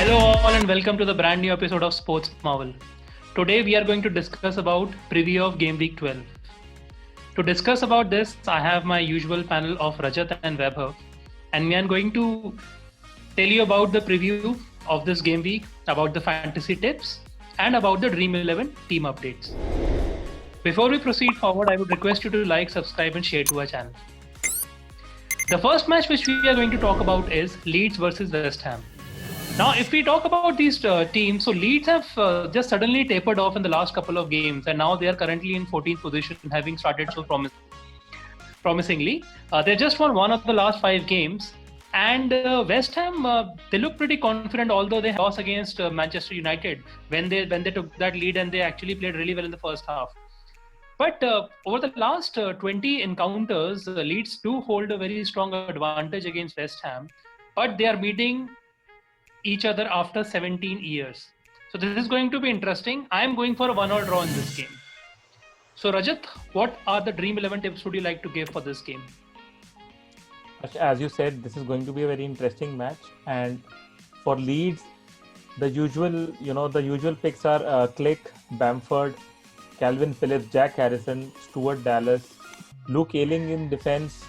Hello all and welcome to the brand new episode of Sports Marvel. Today we are going to discuss about preview of Game Week 12. To discuss about this, I have my usual panel of Rajat and Vaibhav, and we are going to tell you about the preview of this game week, about the fantasy tips, and about the Dream 11 team updates. Before we proceed forward, I would request you to like, subscribe, and share to our channel. The first match which we are going to talk about is Leeds versus West Ham. Now, if we talk about these teams, so Leeds have just suddenly tapered off in the last couple of games, and now they are currently in 14th position, having started so promisingly. They just won one of the last 5 games, and West Ham they look pretty confident, although they lost against Manchester United when they took that lead, and they actually played really well in the first half. But over the last 20 encounters, Leeds do hold a very strong advantage against West Ham, but they are meeting each other after 17 years. So this is going to be interesting. I am going for a 1-1 draw in this game. So Rajat, what are the Dream 11 tips would you like to give for this game? As you said, this is going to be a very interesting match, and for Leeds, the usual picks are Click, Bamford, Calvin Phillips, Jack Harrison, Stuart Dallas. Luke Ayling in defense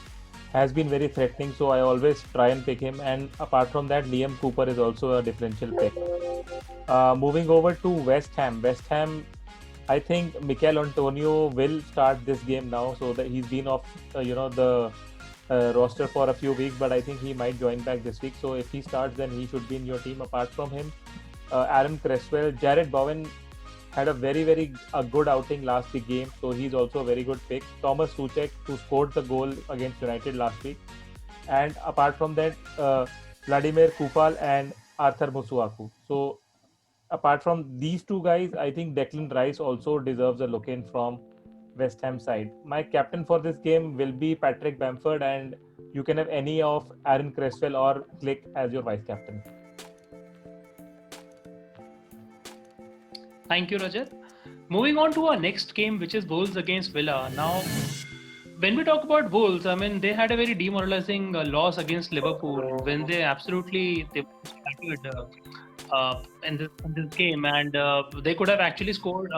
has been very threatening, so I always try and pick him. And apart from that, Liam Cooper is also a differential pick. Moving over to West Ham. I think Mikel Antonio will start this game now, so that he's been off, the roster for a few weeks, but I think he might join back this week. So if he starts, then he should be in your team. Apart from him, Aaron Cresswell, Jared Bowen had a very good outing last week game, so he's also a very good pick. Thomas Soucek, who scored the goal against United last week, and apart from that, Vladimir Kufal and Arthur Musuaku. So apart from these two guys, I think Declan Rice also deserves a look in from West Ham side. My captain for this game will be Patrick Bamford, and you can have any of Aaron Cresswell or Click as your vice captain. Thank you, Rajat. Moving on to our next game, which is Wolves against Villa. Now, when we talk about Wolves, I mean, they had a very demoralizing loss against Liverpool when they absolutely scattered in this game, and they could have actually scored,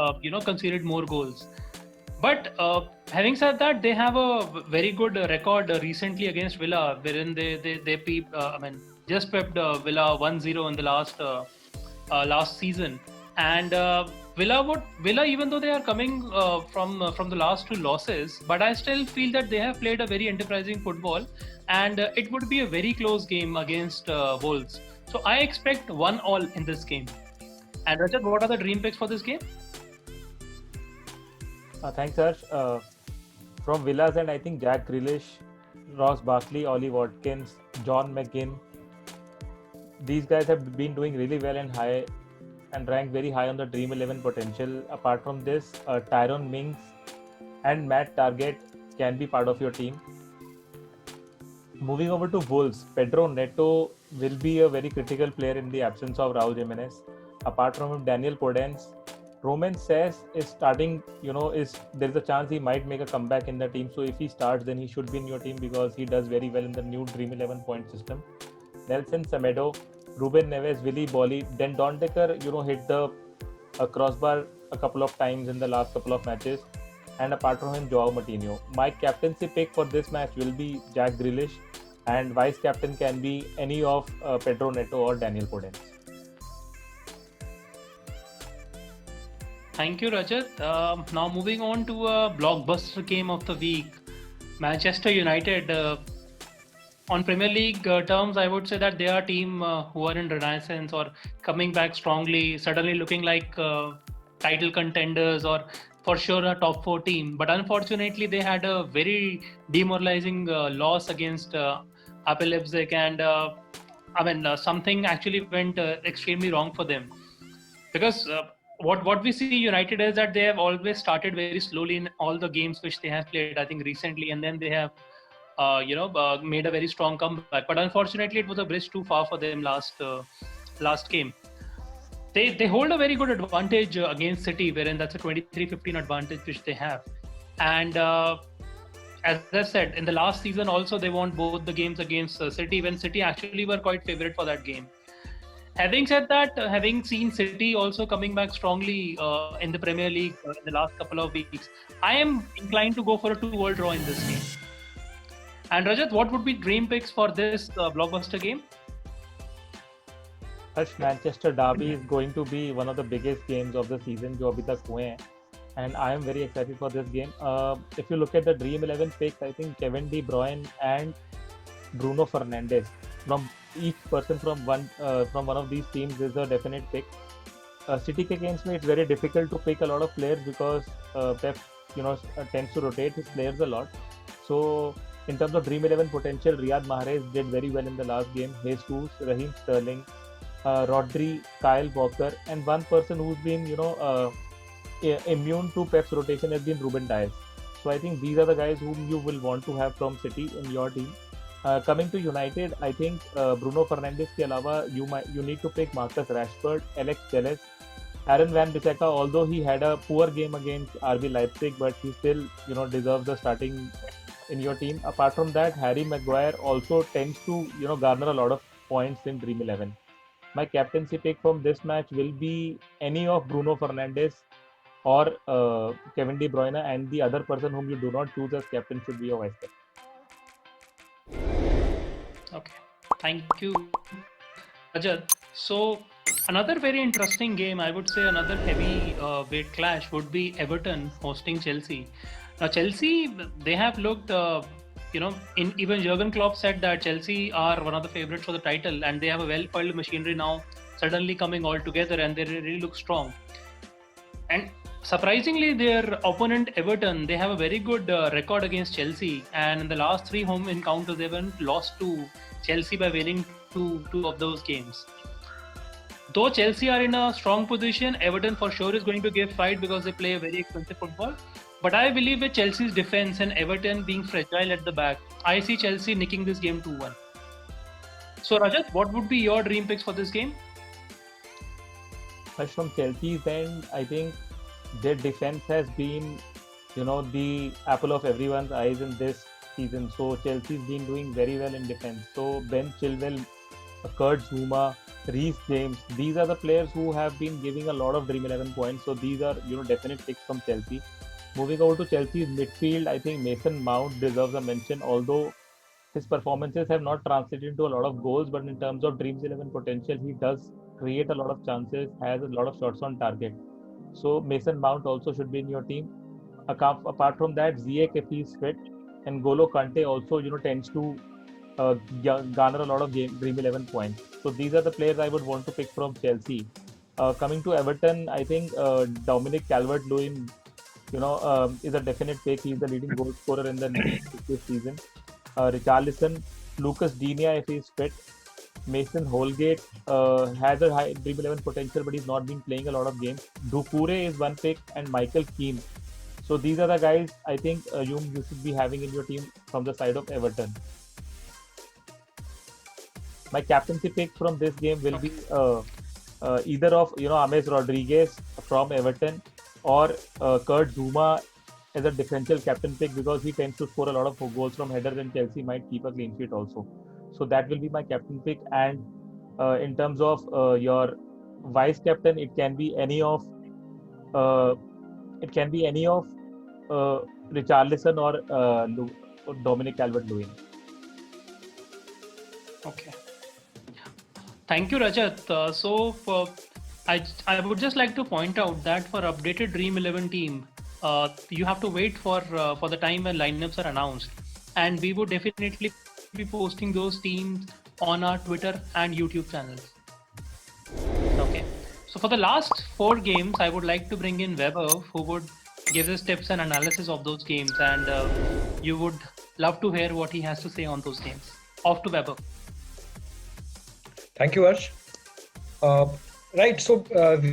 conceded more goals. But having said that, they have a very good record recently against Villa, wherein they just swept Villa 1-0 in the last season. And Villa, even though they are coming from the last 2 losses, but I still feel that they have played a very enterprising football, and it would be a very close game against Wolves. So I expect 1-1 in this game. And Rajat, what are the dream picks for this game? Thanks, Harsh. From Villa's end, I think Jack Grealish, Ross Barkley, Ollie Watkins, John McGinn, these guys have been doing really well and ranked very high on the Dream 11 potential. Apart from this, Tyrone Mings and Matt Target can be part of your team. Moving over to Wolves, Pedro Neto will be a very critical player in the absence of Raul Jimenez. Apart from him, Daniel Podence, Roman Says is starting, there's a chance he might make a comeback in the team. So if he starts, then he should be in your team because he does very well in the new Dream 11 point system. Nelson Semedo, Ruben Neves, Willy Bolly, then Don Decker, hit the crossbar a couple of times in the last couple of matches. And apart from him, Joao Moutinho. My captaincy pick for this match will be Jack Grealish, and vice captain can be any of Pedro Neto or Daniel Podence. Thank you, Rajat. Now moving on to a blockbuster game of the week, Manchester United. On Premier League terms, I would say that they are a team who are in renaissance or coming back strongly, suddenly looking like title contenders or for sure a top 4 team. But unfortunately, they had a very demoralizing loss against RB Leipzig, and something actually went extremely wrong for them. Because what we see United is that they have always started very slowly in all the games which they have played, I think recently, and then they have made a very strong comeback. But unfortunately, it was a bridge too far for them last game. They hold a very good advantage against City, wherein that's a 23-15 advantage which they have. And as I said, in the last season also, they won both the games against City, when City actually were quite favourite for that game. Having said that, having seen City also coming back strongly in the Premier League in the last couple of weeks, I am inclined to go for a 2-all draw in this game. And Rajat, what would be dream picks for this blockbuster game? Harsh, Manchester Derby is going to be one of the biggest games of the season जो अभी तक हुए हैं, and I am very excited for this game. If you look at the Dream 11 picks, I think Kevin De Bruyne and Bruno Fernandes from each person from one of these teams is a definite pick. City के games में it's very difficult to pick a lot of players because Pep tends to rotate his players a lot. So in terms of Dream 11 potential, Riyad Mahrez did very well in the last game. Jesus, Raheem Sterling, Rodri, Kyle Walker, and one person who's been immune to Pep's rotation has been Ruben Dias. So I think these are the guys whom you will want to have from City in your team. Coming to United, I think Bruno Fernandes के अलावा you need to pick Marcus Rashford, Alex Telles, Aaron Wan-Bissaka. Although he had a poor game against RB Leipzig, but he still deserves the starting in your team. Apart from that, Harry Maguire also tends to garner a lot of points in Dream 11. My captaincy pick from this match will be any of Bruno Fernandes or Kevin De Bruyne, and the other person whom you do not choose as captain should be your vice captain. Okay, thank you, Rajat. So another very interesting game, I would say another heavy weight clash would be Everton hosting Chelsea. Now Chelsea, they have looked, even Jurgen Klopp said that Chelsea are one of the favorites for the title, and they have a well-oiled machinery now, suddenly coming all together, and they really look strong. And surprisingly, their opponent Everton, they have a very good record against Chelsea, and in the last 3 home encounters, they haven't lost to Chelsea by winning two of those games. Though Chelsea are in a strong position, Everton for sure is going to give fight because they play a very expensive football. But I believe with Chelsea's defense and Everton being fragile at the back, I see Chelsea nicking this game 2-1. So Rajat, what would be your dream picks for this game? From Chelsea's end, I think their defense has been, the apple of everyone's eyes in this season. So Chelsea's been doing very well in defense. So Ben Chilwell, Kurt Zouma, Reece James, these are the players who have been giving a lot of Dream 11 points. So these are, definite picks from Chelsea. Moving over to Chelsea's midfield, I think Mason Mount deserves a mention, although his performances have not translated into a lot of goals, but in terms of Dreams 11 potential, he does create a lot of chances, has a lot of shots on target. So Mason Mount also should be in your team. Apart from that, Ziyech, if he's fit, and Golo Kante also, tends to garner a lot of Dream 11 points. So these are the players I would want to pick from Chelsea. Coming to Everton, I think Dominic Calvert-Lewin is a definite pick. He's the leading goal scorer in the league this season. Richarlison, Lucas Digne if he's fit. Mason Holgate has a high Dream 11 potential, but he's not been playing a lot of games. Doucouré is one pick, and Michael Keane. So these are the guys I think you should be having in your team from the side of Everton. My captaincy pick from this game will be either of James Rodriguez from Everton or Kurt Zouma as a differential captain pick because he tends to score a lot of goals from headers and Chelsea might keep a clean sheet also. So that will be my captain pick. And in terms of your vice captain, it can be any of Richarlison or Dominic Calvert-Lewin. Okay. Thank you, Rajat. I would just like to point out that for updated Dream 11 team, you have to wait for the time when lineups are announced, and we would definitely be posting those teams on our Twitter and YouTube channels. Okay. So for the last 4 games, I would like to bring in Weber, who would give us tips and analysis of those games, and you would love to hear what he has to say on those games. Off to Weber. Thank you, Harsh. Right, so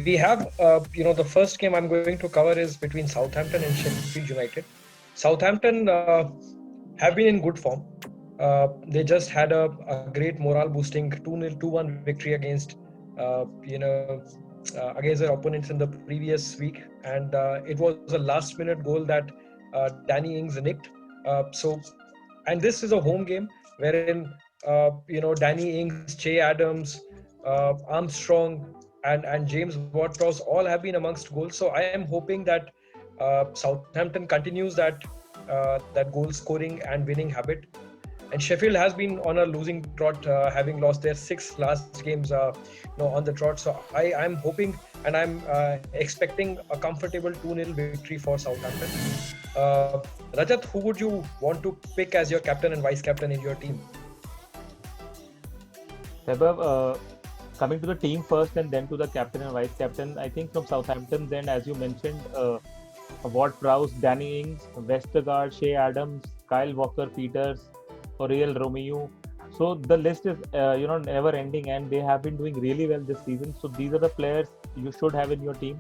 we have, the first game I'm going to cover is between Southampton and Sheffield United. Southampton have been in good form. They just had a great morale-boosting 2-1 victory against, against their opponents in the previous week, and it was a last-minute goal that Danny Ings nicked. And this is a home game wherein Danny Ings, Che Adams, Armstrong, and James Ward-Prowse all have been amongst goals. So I am hoping that Southampton continues that goal scoring and winning habit. And Sheffield has been on a losing trot, having lost their 6 last games on the trot. So I'm hoping and I'm expecting a comfortable 2-0 victory for Southampton. Rajat, who would you want to pick as your captain and vice captain in your team? Vaibhav, coming to the team first and then to the captain and vice captain, I think from Southampton's end, as you mentioned, Ward-Prowse, Danny Ings, Westergaard, Shea Adams, Kyle Walker-Peters, Oriel Romeo. So the list is never ending, and they have been doing really well this season. So these are the players you should have in your team.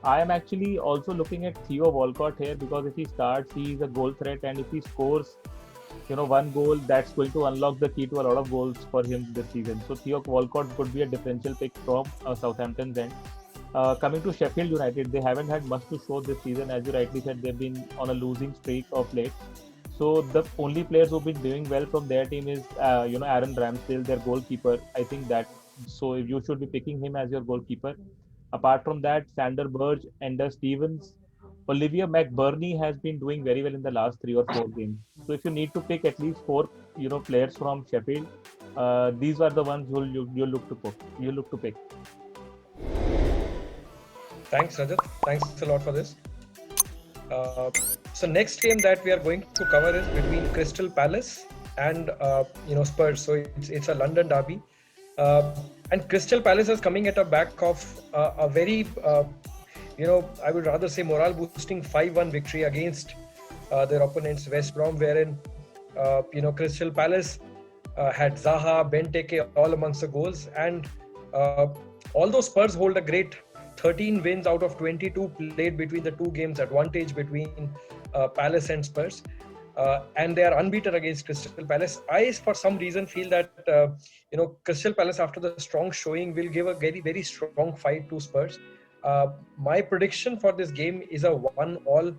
I am actually also looking at Theo Walcott here, because if he starts, he is a goal threat, and if he scores one goal, that's going to unlock the key to a lot of goals for him this season. So Theo Walcott could be a differential pick from Southampton's end. Coming to Sheffield United, they haven't had much to show this season. As you rightly said, they've been on a losing streak of late. So the only players who've been doing well from their team is Aaron Ramsdale, their goalkeeper. I think that so you should be picking him as your goalkeeper. Apart from that, Sander Berge, Ender Stevens, Olivia McBurney has been doing very well in the last 3 or 4 games. So if you need to pick at least 4 players from Sheffield, these are the ones you look to pick. Thanks, Rajat. Thanks a lot for this. So next game that we are going to cover is between Crystal Palace and Spurs. So it's a London derby, and Crystal Palace is coming at the back of a very I would rather say morale boosting 5-1 victory against their opponents West Brom, wherein Crystal Palace had Zaha, Benteke all amongst the goals, and although Spurs hold a great 13 wins out of 22 played between the 2 games, advantage between Palace and Spurs, and they are unbeaten against Crystal Palace. I, for some reason, feel that Crystal Palace, after the strong showing, will give a very, very strong fight to Spurs. My prediction for this game is a 1-1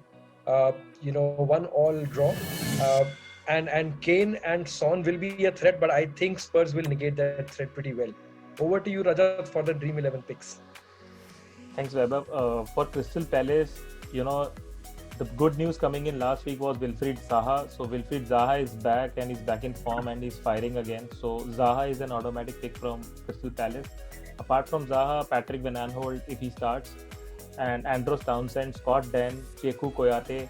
draw, and Kane and Son will be a threat, but I think Spurs will negate that threat pretty well. Over to you, Rajat, for the Dream 11 picks. Thanks, Vaibhav. For Crystal Palace, the good news coming in last week was Wilfried Zaha. So Wilfried Zaha is back, and he's back in form, and he's firing again. So Zaha is an automatic pick from Crystal Palace. Apart from Zaha, Patrick Van Aanholt, if he starts, and Andros Townsend, Scott Dann, Cheku Koyate,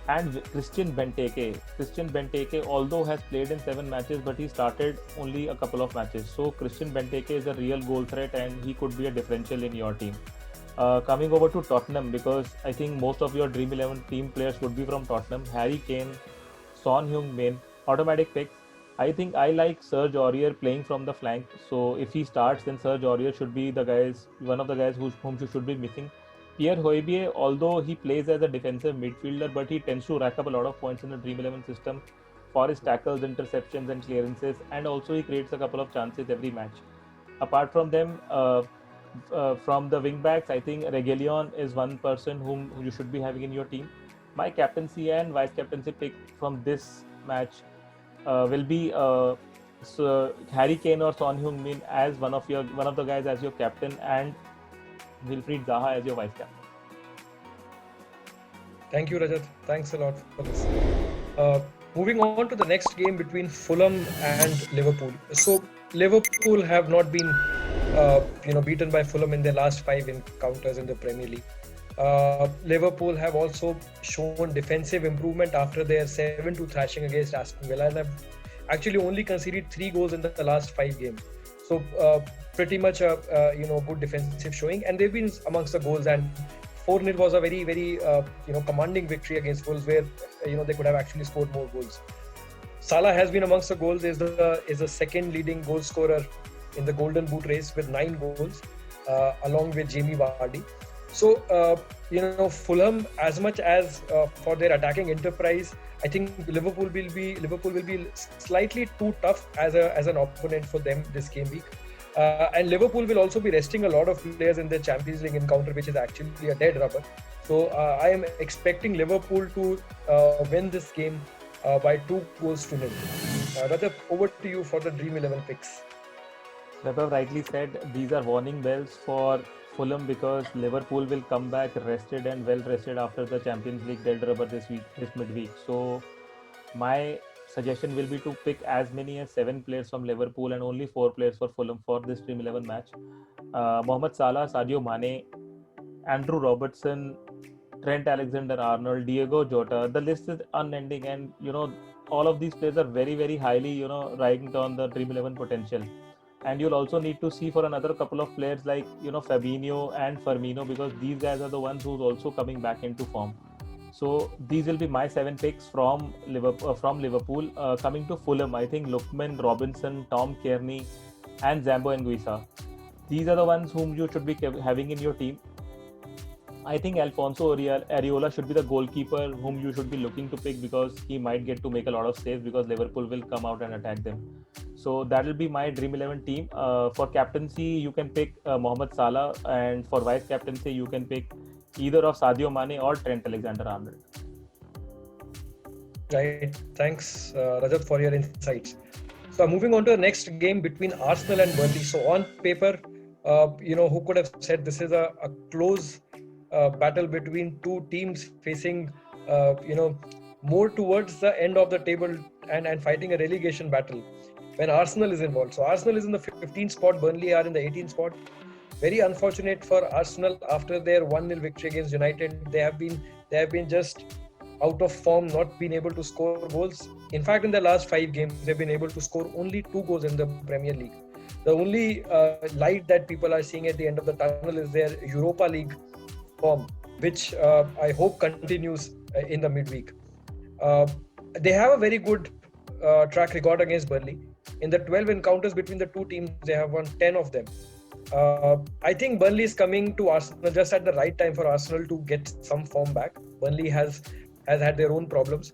and Christian Benteke. Christian Benteke, although has played in 7 matches, but he started only a couple of matches. So Christian Benteke is a real goal threat, and he could be a differential in your team. Coming over to Tottenham, because I think most of your Dream 11 team players would be from Tottenham. Harry Kane, Son Heung-min, automatic picks. I think I like Serge Aurier playing from the flank. So if he starts, then Serge Aurier should be one of the guys whom you should be missing. Pierre Højbjerg, although he plays as a defensive midfielder, but he tends to rack up a lot of points in the Dream 11 system for his tackles, interceptions, and clearances, and also he creates a couple of chances every match. Apart from them, from the wing backs, I think Reguilon is one person whom you should be having in your team. My captaincy and vice captaincy pick from this match will be Harry Kane or Son Heung-min as one of the guys as your captain, and Wilfried Zaha as your vice captain. Thank you, Rajat. Thanks a lot for this. Moving on to the next game between Fulham and Liverpool. So Liverpool have not been beaten by Fulham in their last 5 encounters in the Premier League. Liverpool have also shown defensive improvement after their 7-2 thrashing against Aston Villa, and have actually only conceded 3 goals in the last 5 games. So pretty much a good defensive showing, and they've been amongst the goals. And 4-0 was a very, very commanding victory against Wolves, where they could have actually scored more goals. Salah has been amongst the goals, is the second leading goal scorer in the Golden Boot race with 9 goals, along with Jamie Vardy. So Fulham, as much as for their attacking enterprise, I think Liverpool will be slightly too tough as an opponent for them this game week. And Liverpool will also be resting a lot of players in their Champions League encounter, which is actually a dead rubber. So I am expecting Liverpool to win this game by 2-0. Rajat, over to you for the Dream 11 picks. Webber rightly said these are warning bells for Fulham because Liverpool will come back rested and well rested after the Champions League dead rubber this midweek. So my suggestion will be to pick as many as 7 players from Liverpool and only 4 players for Fulham for this Dream 11 match. Mohamed Salah, Sadio Mane, Andrew Robertson, Trent Alexander-Arnold, Diego Jota. The list is unending, and all of these players are very, very highly ranked on the Dream 11 potential. And you'll also need to see for another couple of players like Fabinho and Firmino, because these guys are the ones who's also coming back into form. So these will be my 7 picks from Liverpool. Coming to Fulham, I think Lookman, Robinson, Tom Kearney, and Zambo Anguissa. These are the ones whom you should be having in your team. I think Alfonso Areola should be the goalkeeper whom you should be looking to pick, because he might get to make a lot of saves because Liverpool will come out and attack them. So that will be my Dream 11 team. For captaincy, you can pick Mohamed Salah, and for vice captaincy, you can pick either of Sadio Mane or Trent Alexander-Arnold. Right. Thanks, Rajat, for your insights. So moving on to the next game between Arsenal and Burnley. So on paper, who could have said this is a close battle between two teams facing, more towards the end of the table and fighting a relegation battle when Arsenal is involved. So Arsenal is in the 15th spot, Burnley are in the 18th spot. Very unfortunate for Arsenal after their 1-0 victory against United. They have been just out of form, not been able to score goals. In fact, in the last 5 games, they've been able to score only 2 goals in the Premier League. The only light that people are seeing at the end of the tunnel is their Europa League form, which I hope continues in the midweek. They have a very good track record against Burnley. In the 12 encounters between the two teams, they have won 10 of them. I think Burnley is coming to Arsenal just at the right time for Arsenal to get some form back. Burnley has had their own problems,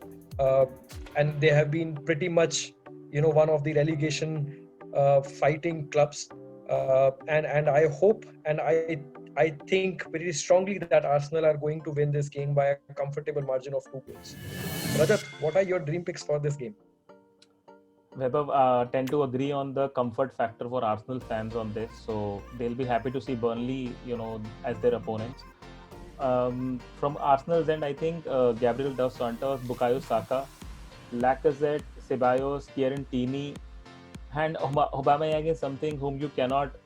and they have been pretty much, one of the relegation fighting clubs. And I hope and I think very strongly that Arsenal are going to win this game by a comfortable margin of 2 goals. Rajat, what are your dream picks for this game? Webber, tend to agree on the comfort factor for Arsenal fans on this, so they'll be happy to see Burnley, as their opponents. From Arsenal's end, I think Gabriel dos Santos, Bukayo Saka, Lacazette, Ceballos, Kieran Tierney, and Aubameyang is something whom you cannot,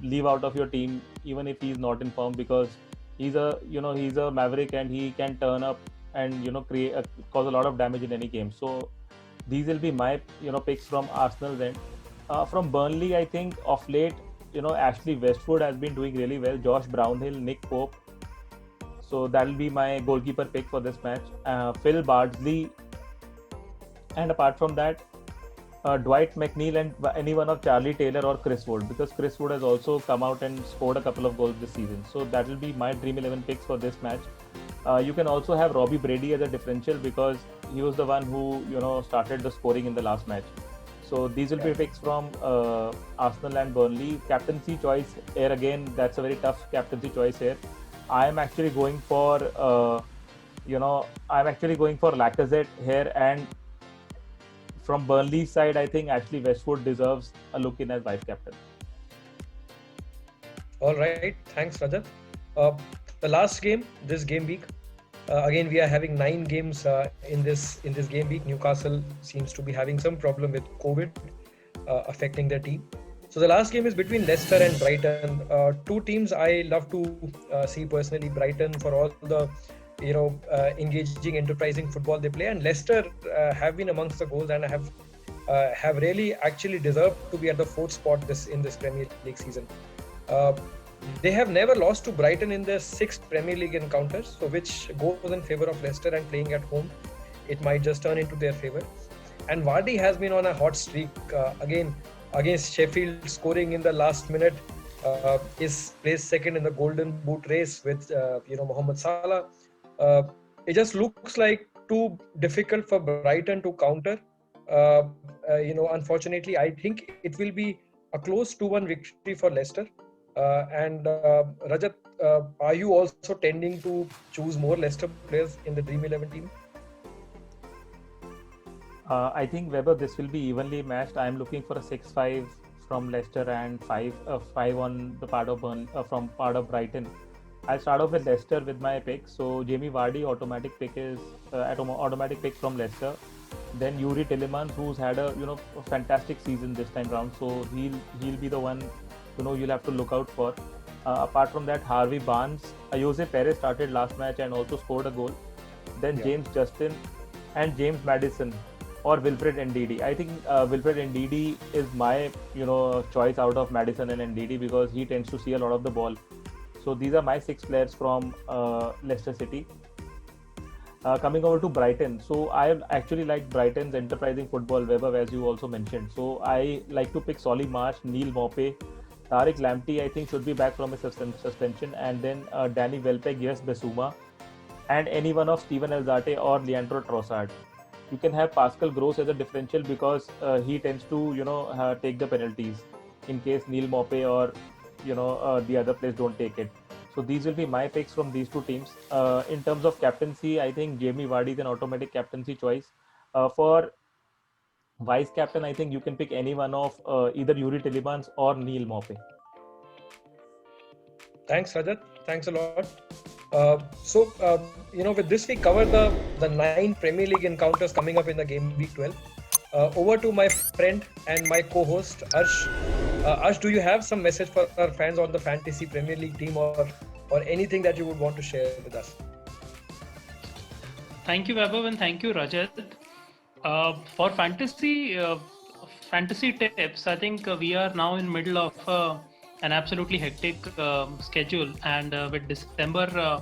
leave out of your team even if he's not in form, because he's a maverick and he can turn up and cause a lot of damage in any game. So these will be my picks from Arsenal's end. From Burnley, I think of late, Ashley Westwood has been doing really well. Josh Brownhill, Nick Pope. So that will be my goalkeeper pick for this match. Phil Bardsley, and apart from that, Dwight McNeil and any one of Charlie Taylor or Chris Wood, because Chris Wood has also come out and scored a couple of goals this season. So that will be my Dream 11 picks for this match. You can also have Robbie Brady as a differential, because he was the one who started the scoring in the last match. So these will be picks from Arsenal and Burnley. Captaincy choice here again, that's a very tough captaincy choice here. I am actually going for Lacazette here, and from Burnley's side, I think Ashley Westwood deserves a look in as vice captain. All right, thanks, Rajat. The last game this game week. Again, we are having 9 games in this game week. Newcastle seems to be having some problem with COVID affecting their team. So the last game is between Leicester and Brighton. Two teams I love to see personally. Brighton for all the engaging, enterprising football they play, and Leicester have been amongst the goals and have really actually deserved to be at the 4th spot in this Premier League season. They have never lost to Brighton in their 6 Premier League encounters, so which goes in favour of Leicester, and playing at home, it might just turn into their favour. And Vardy has been on a hot streak again against Sheffield, scoring in the last minute. Is placed second in the Golden Boot race with Mohamed Salah. It just looks like too difficult for Brighton to counter. Unfortunately, I think it will be a close 2-1 victory for Leicester. And Rajat, are you also tending to choose more Leicester players in the Dream 11 team? I think, Weber, this will be evenly matched. I am looking for a 6-5 from Leicester and five on the part of from part of Brighton. I'll start off with Leicester with my pick. So Jamie Vardy, automatic pick from Leicester. Then Yuri Tillemans, who's had a fantastic season this time round. So he'll be the one you'll have to look out for. Apart from that, Harvey Barnes, Jose Perez started last match and also scored a goal. Then James Justin and James Maddison or Wilfred Ndidi. I think Wilfred Ndidi is my choice out of Maddison and Ndidi because he tends to see a lot of the ball. So these are my 6 players from Leicester City. Coming over to Brighton. So I actually like Brighton's enterprising football, Weber, as you also mentioned. So I like to pick Solly March, Neil Maupay, Tariq Lamptey, I think should be back from his suspension, and then Danny Welbeck, yes, Bissouma, and any one of Steven Alzate or Leandro Trossard. You can have Pascal Gross as a differential because he tends to take the penalties in case Neil Maupay or the other players don't take it. So these will be my picks from these two teams. In terms of captaincy, I think Jamie Vardy is an automatic captaincy choice. For vice captain, I think you can pick any one of either Yuri Tillemans or Neil Maupay. Thanks, Rajat. Thanks a lot. With this we cover the 9 Premier League encounters coming up in the game week 12. Over to my friend and my co-host Arsh. Arsh, do you have some message for our fans on the Fantasy Premier League team or anything that you would want to share with us? Thank you, Vaibhav, and thank you, Rajat. For fantasy tips, I think we are now in middle of an absolutely hectic schedule, and with December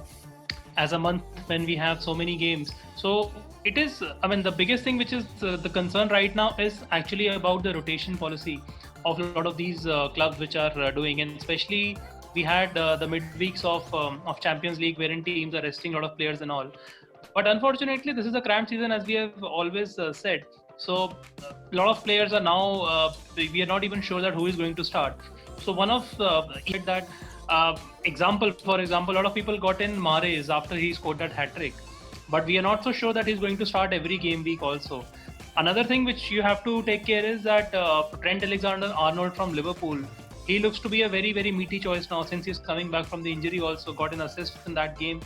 as a month when we have so many games. So it is, the biggest thing which is the concern right now is actually about the rotation policy of a lot of these clubs which are doing, and especially we had the midweeks of Champions League wherein teams are resting a lot of players and all. But unfortunately, this is a cramped season, as we have always said. So a lot of players are now, we are not even sure that who is going to start. So one of that for example, a lot of people got in Mahrez after he scored that hat-trick. But we are not so sure that he's going to start every game week also. Another thing which you have to take care is that Trent Alexander-Arnold from Liverpool, he looks to be a very, very meaty choice now since he's coming back from the injury, also got an assist in that game.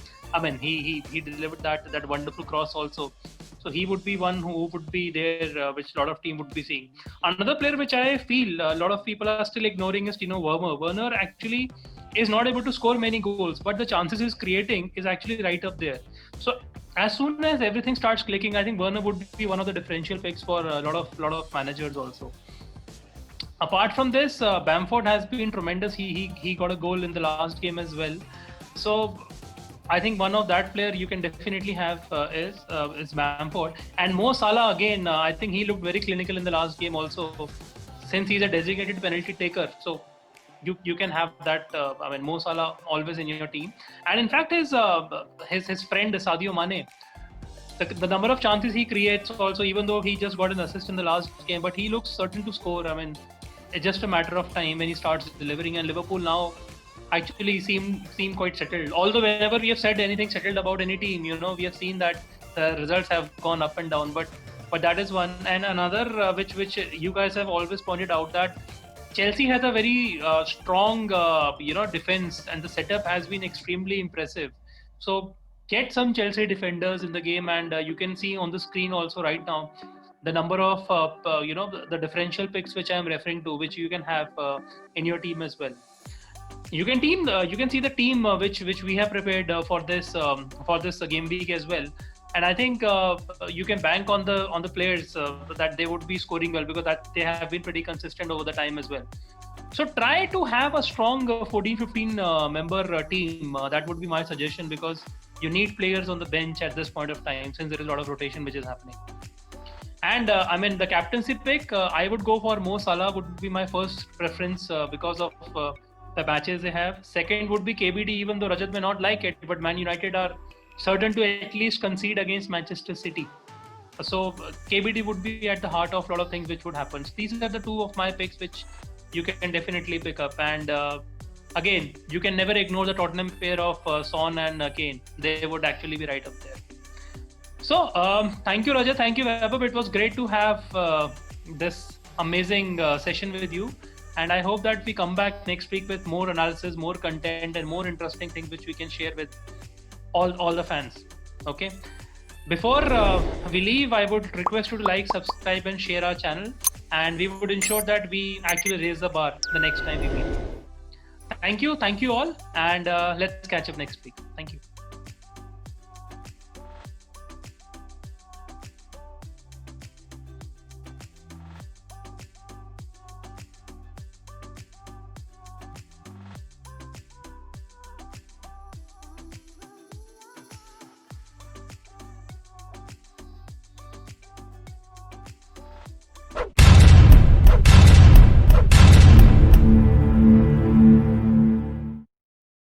He delivered that wonderful cross also. So he would be one who would be there, which a lot of team would be seeing. Another player which I feel a lot of people are still ignoring is Timo Werner. Werner actually is not able to score many goals, but the chances he's creating is actually right up there. So as soon as everything starts clicking, I think Werner would be one of the differential picks for a lot of managers also. Apart from this, Bamford has been tremendous. He got a goal in the last game as well. So I think one of that player you can definitely have is Bamford. And Mo Salah again, I think he looked very clinical in the last game also, since he's a designated penalty taker. So you can have that. Mo Salah always in your team. And in fact, his friend Sadio Mane, the number of chances he creates also, even though he just got an assist in the last game, but he looks certain to score. It's just a matter of time when he starts delivering. And Liverpool now actually seem quite settled. Although whenever we have said anything settled about any team, we have seen that the results have gone up and down. But that is one. And another which you guys have always pointed out, that Chelsea has a very strong defense, and the setup has been extremely impressive. So get some Chelsea defenders in the game, and you can see on the screen also right now the number of the differential picks which I am referring to, which you can have in your team as well. You can see the team which we have prepared for this game week as well, and I think you can bank on the players that they would be scoring well, because that they have been pretty consistent over the time as well. So try to have a strong 14-15 member team. That would be my suggestion, because you need players on the bench at this point of time, since there is a lot of rotation which is happening. And the captaincy pick, I would go for Mo Salah, would be my first preference because of the matches they have. Second would be KBD, even though Rajat may not like it, but Man United are certain to at least concede against Manchester City. So KBD would be at the heart of a lot of things which would happen. So these are the two of my picks which you can definitely pick up. And again, you can never ignore the Tottenham pair of Son and Kane. They would actually be right up there. So thank you, Rajat. Thank you, Vaibhav. It was great to have this amazing session with you. And I hope that we come back next week with more analysis, more content, and more interesting things which we can share with all the fans. Okay. Before we leave, I would request you to like, subscribe, and share our channel, and we would ensure that we actually raise the bar the next time we meet. Thank you all, and let's catch up next week. Thank you.